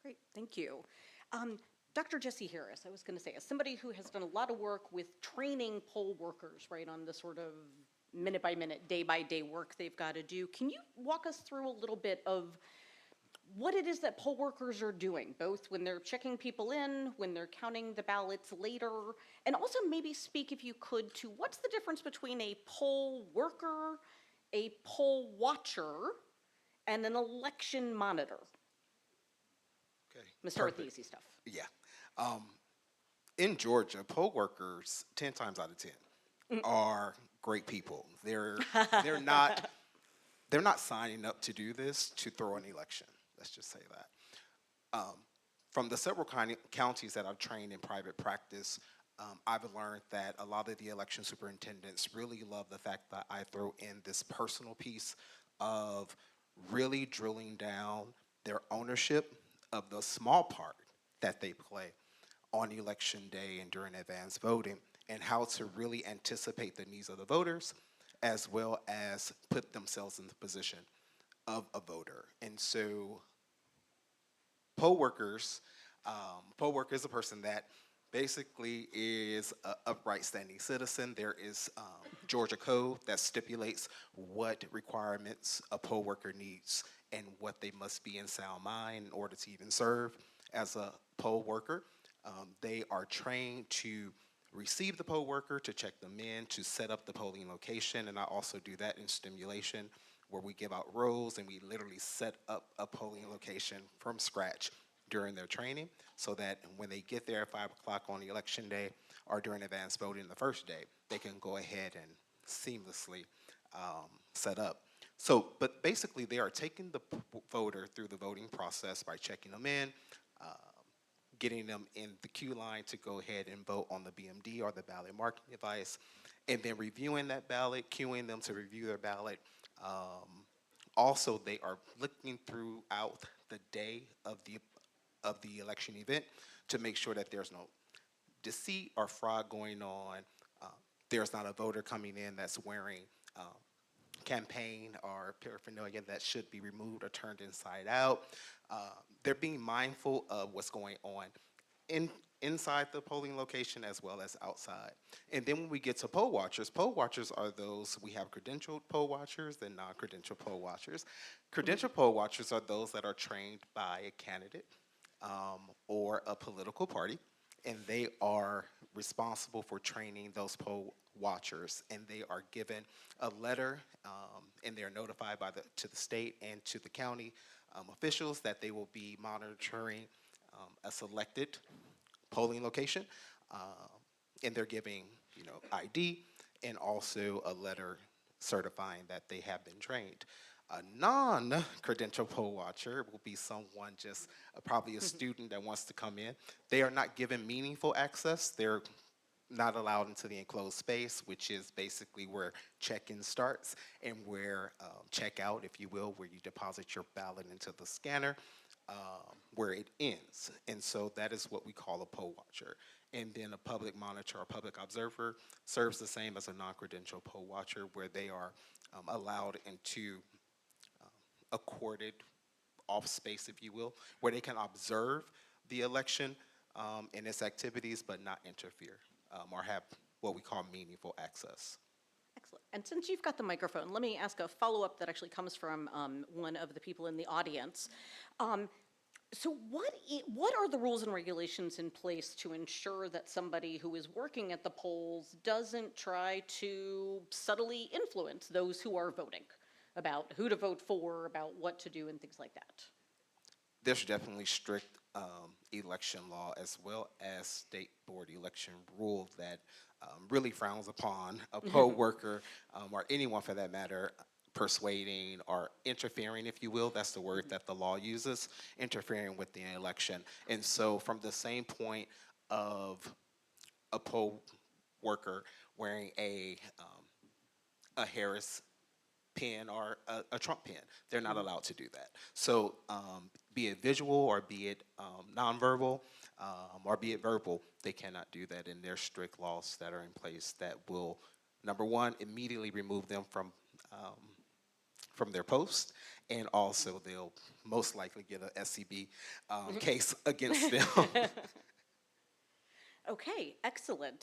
Great, thank you. Dr. Jesse Harris, I was going to say, as somebody who has done a lot of work with training poll workers, right, on the sort of minute by minute, day by day work they've got to do, can you walk us through a little bit of what it is that poll workers are doing, both when they're checking people in, when they're counting the ballots later, and also maybe speak, if you could, to what's the difference between a poll worker, a poll watcher, and an election monitor? Okay, Let's start with the perfect. easy stuff. Yeah. Um, in Georgia, poll workers 10 times out of 10 are great people. They're not they're not signing up to do this to throw an election. Let's just say that. Um, from the several counties that I've trained in private practice, I've learned that a lot of the election superintendents really love the fact that I throw in this personal piece of really drilling down their ownership of the small part that they play on election day and during advance voting, and how to really anticipate the needs of the voters as well as put themselves in the position of a voter. And so poll workers, poll worker is a person that basically is a upright standing citizen. There is Georgia code that stipulates what requirements a poll worker needs and what they must be in sound mind in order to even serve as a poll worker. They are trained to receive the poll worker, to check them in, to set up the polling location, and I also do that in stimulation where we give out roles and we literally set up a polling location from scratch during their training so that when they get there at 5 o'clock on the election day or during advanced voting the first day, they can go ahead and seamlessly set up. So, but basically they are taking the voter through the voting process by checking them in, uh, getting them in the queue line to go ahead and vote on the BMD or the ballot marking device, and then reviewing that ballot, queuing them to review their ballot. Also, they are looking throughout the day of the election event to make sure that there's no deceit or fraud going on. Uh, there's not a voter coming in that's wearing um, campaign or paraphernalia that should be removed or turned inside out. Uh, they're being mindful of what's going on in inside the polling location as well as outside. And then when we get to poll watchers are those, we have credentialed poll watchers and non-credentialed poll watchers. Credentialed poll watchers are those that are trained by a candidate or a political party, and they are responsible for training those poll watchers, and they are given a letter, and they're notified by to the state and to the county officials that they will be monitoring a selected polling location, um, and they're giving ID and also a letter certifying that they have been trained. A non-credential poll watcher will be someone just probably a student that wants to come in. They are not given meaningful access. They're not allowed into the enclosed space, which is basically where check-in starts and where check-out, if you will, where you deposit your ballot into the scanner, where it ends. And so that is what we call a poll watcher. And then a public monitor or public observer serves the same as a non-credential poll watcher, where they are allowed into accorded off space, if you will, where they can observe the election and its activities, but not interfere or have what we call meaningful access. Excellent. And since you've got the microphone, let me ask a follow-up that actually comes from one of the people in the audience. So what are the rules and regulations in place to ensure that somebody who is working at the polls doesn't try to subtly influence those who are voting about who to vote for, about what to do, and things like that? There's definitely strict election law as well as state board election rule that really frowns upon a poll worker or anyone for that matter persuading or interfering, if you will. That's the word that the law uses, interfering with the election. And so from the same point of a poll worker wearing a Harris pin or a Trump pin. They're not allowed to do that. So be it visual or be it nonverbal or be it verbal, they cannot do that. And there's strict laws that are in place that will, number one, immediately remove them from their post, and also they'll most likely get a SCB case against them. Okay, excellent.